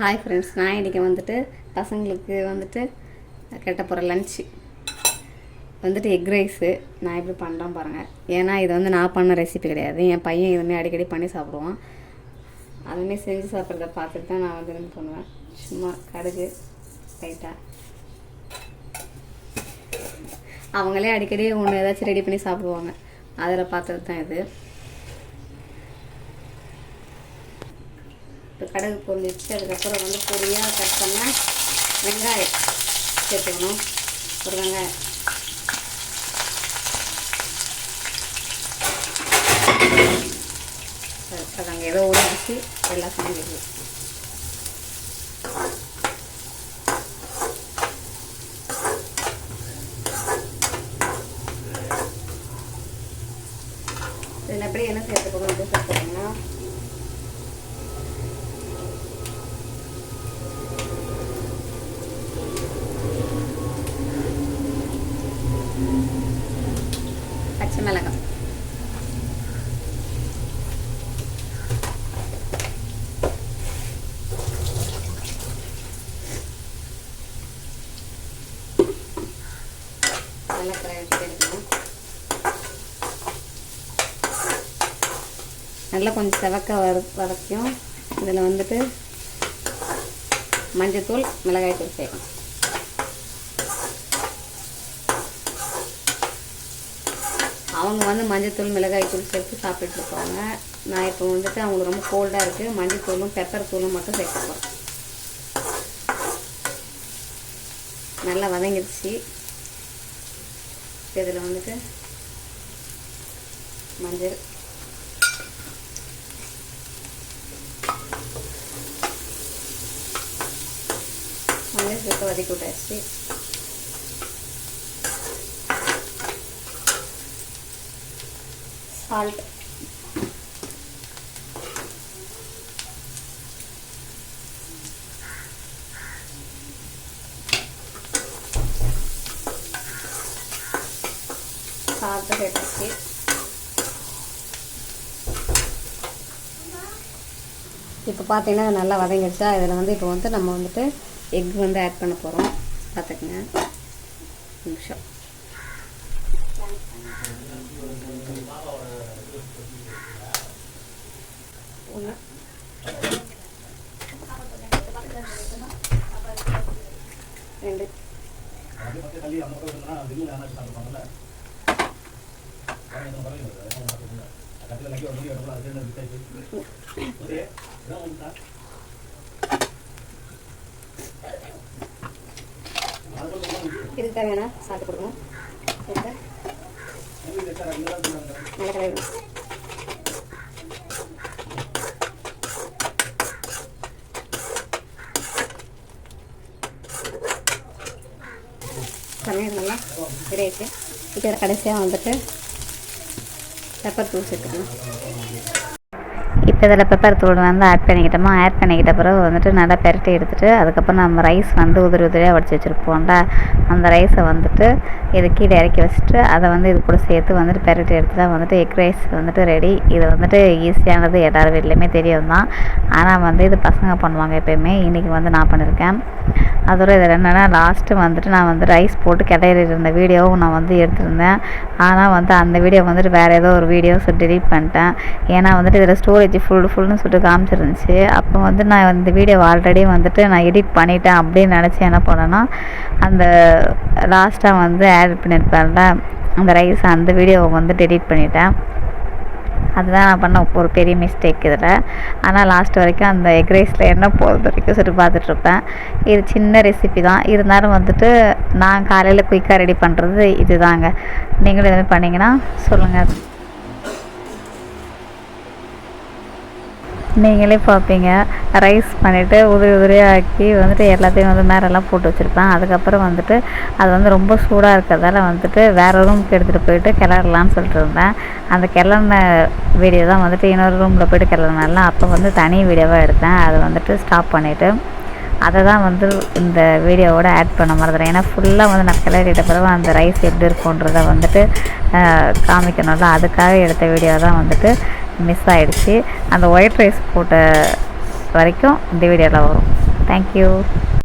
Hi friends, நான் இன்றைக்கி வந்துட்டு பசங்களுக்கு வந்துட்டு கெட்ட போகிற லன்ச்சு வந்துட்டு எக் ரைஸு நான் எப்படி பண்ணுறேன் பாருங்கள். ஏன்னா இது வந்து நான் பண்ண ரெசிபி கிடையாது. என் பையன் இதுமாதிரி அடிக்கடி பண்ணி சாப்பிடுவான். அதுமாரி செஞ்சு சாப்பிட்றத பார்த்துட்டு தான் நான் வந்து இது பண்ணுவேன். சும்மா கடுகு லைட்டாக அவங்களே அடிக்கடி ஒன்று ஏதாச்சும் ரெடி பண்ணி சாப்பிடுவாங்க. அதில் பார்த்தது தான் இது. இப்போ கடுகு பொரிஞ்சிச்சு. அதுக்கப்புறம் வந்து பொடியாக கட் பண்ண வெங்காயம் சேர்த்துக்கணும். ஒரு வெங்காயம் அது அங்கே ஏதோ ஒழிச்சு எல்லாம் செஞ்சிருக்கு. இதில் எப்படி என்ன சேர்த்துக்கணும் அப்படின்னு சொல்லிட்டீங்கன்னா, பச்சை மிளகாய், நல்லா கொஞ்சம் செவக்க வதக்கும். இதில் வந்துட்டு மஞ்சத்தூள், மிளகாய்த்தூள் சேர்க்கணும். அவங்க வந்து மஞ்சத்தூள் மிளகாய்த்தூள் சேர்த்து சாப்பிட்டுருப்பாங்க. நான் இப்போ வந்துட்டு அவங்களுக்கு ரொம்ப கோல்டாக இருக்குது, மஞ்சத்தூளும் பெப்பர் தூளும் மட்டும் சேர்க்க போகிறேன். நல்லா வதங்கிடுச்சு. இதில் வந்துட்டு மஞ்சள், மஞ்சள் சேர்த்து வதக்கி விட்டாச்சு. சால்ட், சால்ட்டு சேர்த்துச்சு. இப்போ பார்த்தீங்கன்னா நல்லா வதங்கிடுச்சா. இதில் வந்து இப்போ வந்து நம்ம வந்துட்டு எக் வந்து ஆட் பண்ண போகிறோம். பார்த்துக்குங்க நிமிஷம். ஒன்று, ரெண்டு, இதுக்கு தேவையான சாப்பிட்டு கொடுக்கணும். நல்ல கலர் சமையல் நல்லா கிடையாது. இப்போ கடைசியாக வந்துட்டு பெப்பர் தூள் சேர்த்துக்கணும். இப்போ இதில் பெப்பர் தூள் வந்து ஆட் பண்ணிக்கிட்ட பிறகு வந்துட்டு நல்லா பெரட்டி எடுத்துகிட்டு, அதுக்கப்புறம் நம்ம ரைஸ் வந்து உதிரி உதிரியாக வடித்து வச்சுருப்போம்ல, அந்த ரைஸை வந்துட்டு இது கீழே இறக்கி வச்சுட்டு அதை வந்து இது கூட சேர்த்து வந்துட்டு பெரட்டி எடுத்துட்டா வந்துட்டு எக் ரைஸ் வந்துட்டு ரெடி. இது வந்துட்டு ஈஸியானது, எல்லார் வீட்லேயுமே தெரியும் தான். ஆனால் வந்து இது பசங்க பண்ணுவாங்க எப்போயுமே. இன்றைக்கி வந்து நான் பண்ணியிருக்கேன். அதோட இதில் என்னென்னா, லாஸ்ட்டு வந்துட்டு நான் வந்து ரைஸ் போட்டு கிளறி இருந்த வீடியோவும் நான் வந்து எடுத்திருந்தேன். ஆனால் வந்து அந்த வீடியோ வந்துட்டு வேறு ஏதோ ஒரு வீடியோஸ் டெலீட் பண்ணிட்டேன். ஏன்னா வந்துட்டு இதில் ஸ்டோரேஜ் ஃபுல்னு சொல்லிட்டு காமிச்சிருந்துச்சு. அப்போ வந்து நான் இந்த வீடியோ ஆல்ரெடி வந்துட்டு நான் எடிட் பண்ணிட்டேன் அப்படின்னு நினச்சி என்ன பண்ணேன்னா, அந்த லாஸ்ட்டாக வந்து ஆட் பண்ணியிருப்பேன்ல அந்த ரைஸ், அந்த வீடியோவை வந்து டெலீட் பண்ணிட்டேன். அதுதான் நான் பண்ண ஒரு பெரிய மிஸ்டேக் இதில். ஆனால் லாஸ்ட் வரைக்கும் அந்த எக் ரைஸில் என்ன போகிறது வரைக்கும் சொல்லிட்டு பார்த்துட்ருப்பேன். இது சின்ன ரெசிபி தான், இருந்தாலும் வந்துட்டு நான் காலையில் குயிக்காக ரெடி பண்ணுறது இது தாங்க. நீங்களும் இதுமாதிரி பண்ணிங்கன்னா சொல்லுங்கள், நீங்களே பார்ப்பீங்க. ரைஸ் பண்ணிவிட்டு உதிரியாக ஆக்கி வந்துட்டு எல்லாத்தையும் வந்து மேரெல்லாம் போட்டு வச்சுருப்பேன். அதுக்கப்புறம் வந்துட்டு அது வந்து ரொம்ப சூடாக இருக்கிறதால வந்துட்டு வேறு ரூமுக்கு எடுத்துகிட்டு போயிட்டு கிளறலான்னு சொல்லிட்டு இருந்தேன். அந்த கிளறின வீடியோ தான் வந்துட்டு இன்னொரு ரூமில் போய்ட்டு கிளறினால அப்போ வந்து தனி வீடியோவாக எடுத்தேன். அதை வந்துட்டு ஸ்டாப் பண்ணிவிட்டு அதை தான் வந்து இந்த வீடியோவோட ஆட் பண்ண மறந்துடுறேன். ஏன்னா ஃபுல்லாக வந்து நான் கிளறிட்ட பிறகு அந்த ரைஸ் எப்படி இருக்குன்றதை வந்துட்டு காமிக்கணும்ல, அதுக்காக எடுத்த வீடியோ தான் வந்துட்டு மிஸ் ஆகிடுச்சு. அந்த ஒயிட் ரைஸ் போட்ட வரைக்கும் இந்த வீடியோவில் வரும். தேங்க்யூ.